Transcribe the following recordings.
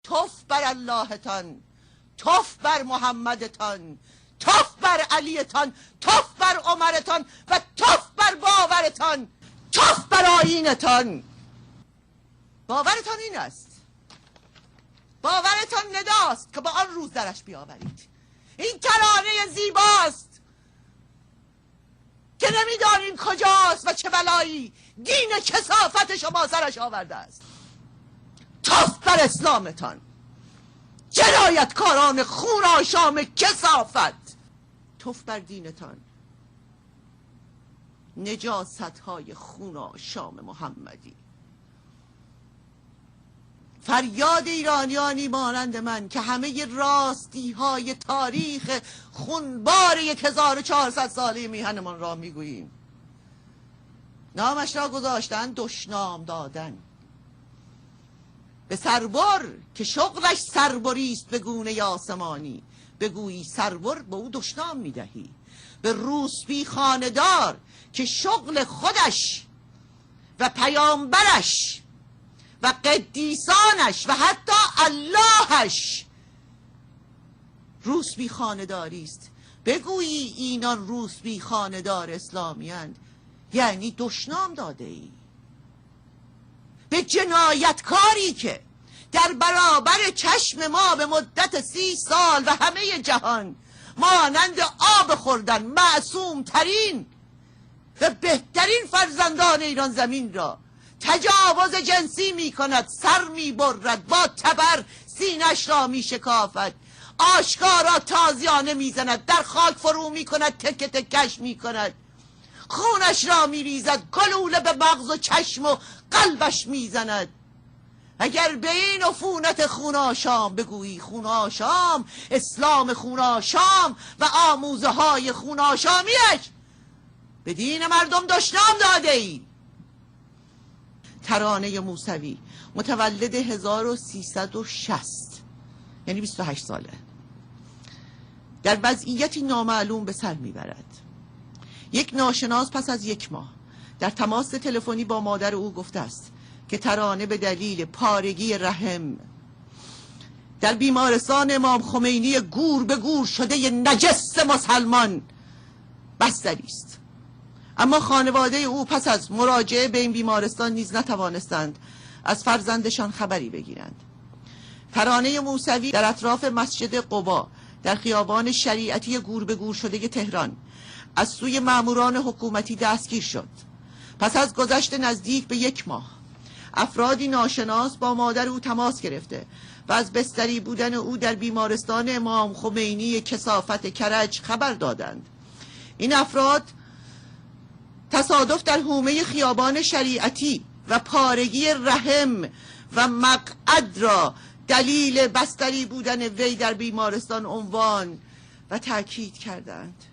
توف بر اللهتان، توف بر محمدتان، توف بر علیتان، توف بر عمرتان و توف بر باورتان، توف بر آیینتان. باورتان این است، باورتان نداست که با آن روز درش بیاورید. این ترانه زیباست که نمیدانیم کجاست و چه بلایی دین کثافت شما سرش آورده است. توف بر اسلامتان، جنایتکاران خون آشام کثافت. توف بر دینتان، نجاست های خون آشام محمدی. فریاد ایرانیانی مانند من که همه راستی های تاریخ خونبار 1400 ساله میهنمان را میگوییم. نامش را گذاشتن دشنام دادن. به سربر که شغلش سربریست به گونه آسمانی، بگویی سربر به او دشنام میدهی. به روسبی خاندار که شغل خودش و پیامبرش و قدیسانش و حتی اللهش روسبی خانداری است، بگویی اینان روسبی خاندار اسلامی اند، یعنی دشنام داده ای به جنایتکاری که در برابر چشم ما به مدت 30 سال و همه جهان مانند آب خوردن معصوم ترین و بهترین فرزندان ایران زمین را تجاوز جنسی می کند، سر می برد، با تبر سینش را می شکافد، آشکارا تازیانه می زند، در خاک فرو می کند، تکه تکش می کند، خونش را می ریزد، گلوله به مغز و چشم و قلبش می زند. اگر به این عفونت خون آشام بگویی خون آشام، اسلام خون آشام و آموزه های خون آشامیش، به دین مردم دشنام داده ای. ترانه موسوی متولد 1360، یعنی 28 ساله، در وضعیتی نامعلوم به سر میبرد. یک ناشناس پس از 1 ماه در تماس تلفنی با مادر او گفته است که ترانه به دلیل پارگی رحم در بیمارستان امام خمینی گور به گور شده ی نجس مسلمان بستری است. اما خانواده او پس از مراجعه به این بیمارستان نیز نتوانستند از فرزندشان خبری بگیرند. ترانه موسوی در اطراف مسجد قبا در خیابان شریعتی گور به گور شده تهران از سوی ماموران حکومتی دستگیر شد. پس از گذشت نزدیک به 1 ماه افرادی ناشناس با مادر او تماس گرفته و از بستری بودن او در بیمارستان امام خمینی کثافت کرج خبر دادند. این افراد تصادف در حومه خیابان شریعتی و پارگی رحم و مقعد را دلیل بستری بودن وی در بیمارستان عنوان و تأکید کردند.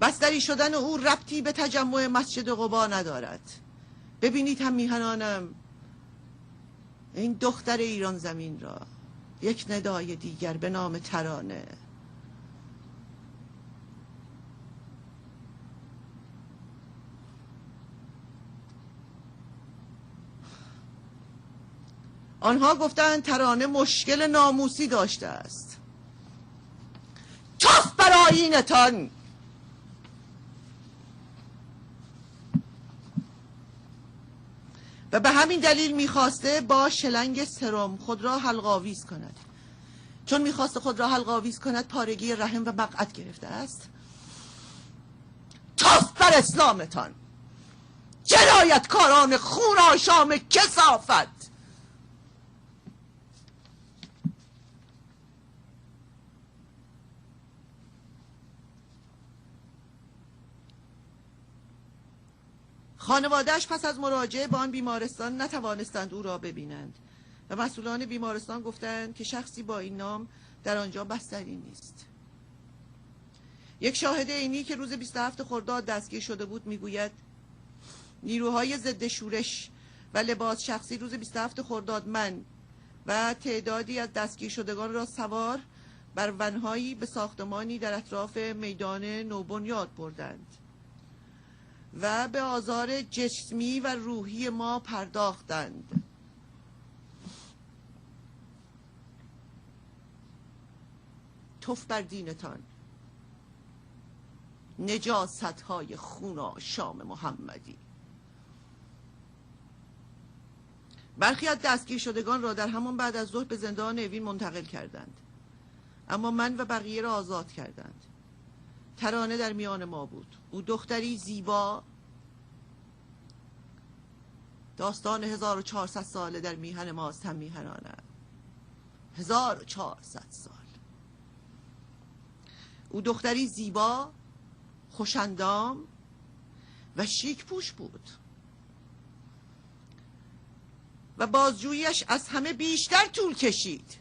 بستری شدن او ربطی به تجمع مسجد قبا ندارد. ببینید هم میهنانم، این دختر ایران زمین را یک ندای دیگر به نام ترانه آنها گفتند ترانه مشکل ناموسی داشته است. توف بر آیینتان. و به همین دلیل میخواسته با شلنگ سرم خود را حلق‌آویز کند. چون میخواسته خود را حلق‌آویز کند پارگی رحم و مقعد گرفته است. توف بر اسلامتان، جنایتکاران خون آشام کثافت. خانواده‌اش پس از مراجعه به آن بیمارستان نتوانستند او را ببینند و مسئولان بیمارستان گفتند که شخصی با این نام در آنجا بستری نیست. یک شاهد عینی که روز 27 خرداد دستگیر شده بود میگوید نیروهای ضد شورش و لباس شخصی روز 27 خرداد من و تعدادی از دستگیر شدگان را سوار بر ونهایی به ساختمانی در اطراف میدان نوبنیاد بردند و به آزار جسمی و روحی ما پرداختند. توف بر دینتان، نجاست های خون آشام محمدی. برخی از دستگیر شدگان را در همان بعد از ظهر به زندان اوین منتقل کردند، اما من و بقیه را آزاد کردند. ترانه در میان ما بود. او دختری زیبا، داستان 1400 ساله در میهن ماست هم میهنانه. 1400 سال. او دختری زیبا، خوشندام و شیک پوش بود و بازجوییش از همه بیشتر طول کشید.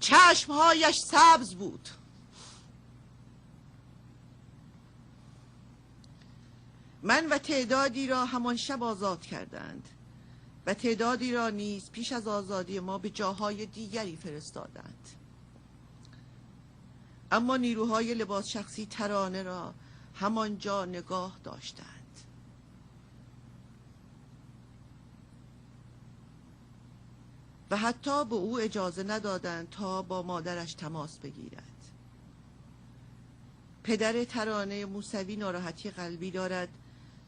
چشمهایش سبز بود. من و تعدادی را همان شب آزاد کردند و تعدادی را نیز پیش از آزادی ما به جاهای دیگری فرستادند. اما نیروهای لباس شخصی ترانه را همانجا نگاه داشتند. و حتی به او اجازه ندادند تا با مادرش تماس بگیرد. پدر ترانه موسوی ناراحتی قلبی دارد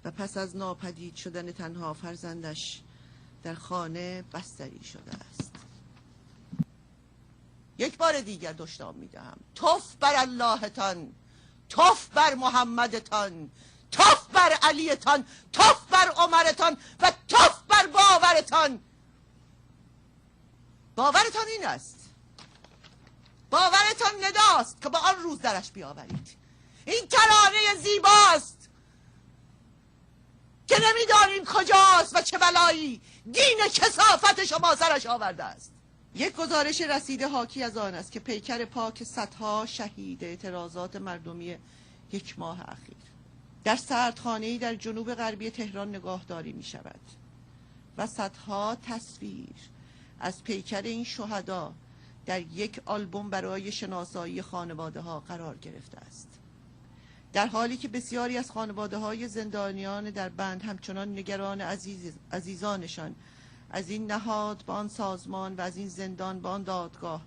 و پس از ناپدید شدن تنها فرزندش در خانه بستری شده است. یک بار دیگر دشنام میدهم: توف بر اللهتان، توف بر محمدتان، توف بر علیتان، توف بر عمرتان و توف بر باورتان. باورتان این است، باورتان نداست که با آن روز درش بیاورید. این ترانه زیباست که نمیدانیم کجاست و چه بلایی دین کثافت شما سرش آورده است. یک گزارش رسیده حاکی از آن است که پیکر پاک صدها شهید اعتراضات مردمی یک ماه اخیر در سردخانه‌ای در جنوب غربی تهران نگاهداری می شود و صدها تصویر از پیکر این شهدا در یک آلبوم برای شناسایی خانواده ها قرار گرفته است، در حالی که بسیاری از خانواده های زندانیان در بند همچنان نگران عزیزانشان از این نهاد به آن سازمان و از این زندان به آن دادگاه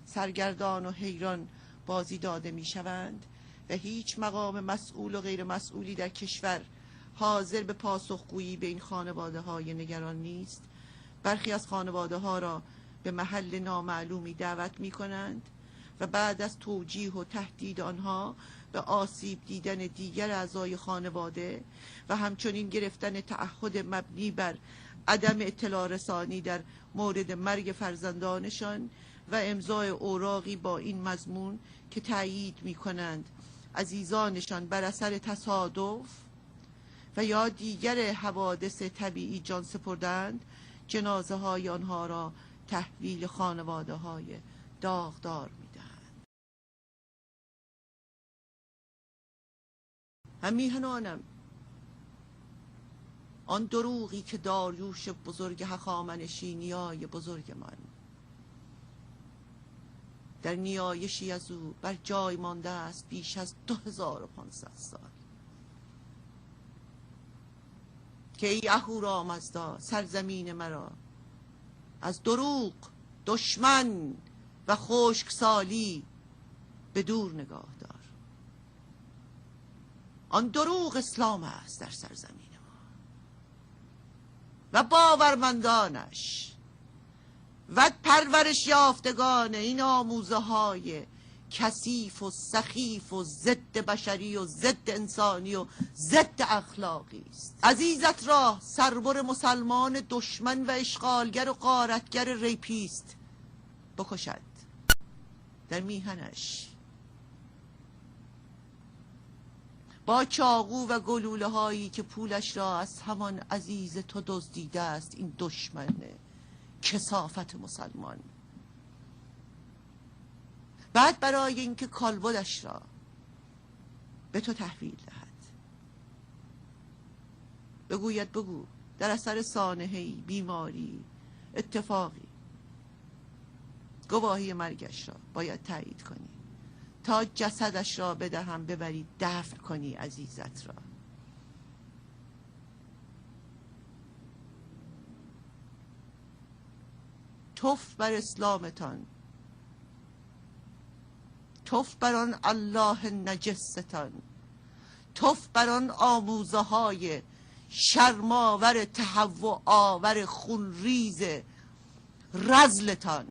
سرگردان و حیران بازی داده می شوند و هیچ مقام مسئول و غیر مسئولی در کشور حاضر به پاسخگویی به این خانواده های نگران نیست. برخی از خانواده ها را به محل نامعلومی دعوت می کنند و بعد از توجیه و تهدید آنها به آسیب دیدن دیگر اعضای خانواده و همچنین گرفتن تعهد مبنی بر عدم اطلاع رسانی در مورد مرگ فرزندانشان و امضای اوراقی با این مضمون که تأیید می کنند عزیزانشان بر اثر تصادف و یا دیگر حوادث طبیعی جان سپردند، جنازه های آنها را تحویل خانواده های داغدار می دهند. هم میهنانم، آن دروغی که داریوش بزرگ هخامنشیای بزرگ من در نیایشی از او بر جای مانده است بیش از 2500 سال، که ای اهورامزدا سرزمین مرا از دروغ، دشمن و خشکسالی به دور نگاه دار. آن دروغ اسلام است در سرزمین ما و باورمندانش و پرورش یافتگان این آموزه های کثیف و سخیف و ضد بشری و ضد انسانی و ضد اخلاقی است. عزیزت را سربر مسلمان دشمن و اشغالگر و غارتگر ریپیست بکشد در میهنش با چاقو و گلوله هایی که پولش را از همان عزیز تو دزدیده است این دشمن کثافت مسلمان. بعد برای اینکه کالبدش را به تو تحویل دهد بگوید بگو در اثر سانحه‌ای، بیماری، اتفاقی گواهی مرگش را باید تایید کنی تا جسدش را بدهم ببری دفن کنی عزیزت را. توف بر اسلامتان، توف بر آن الله نجستان، توف بر آن آموزه های شرماور تهوع آور خونریز رذلتان.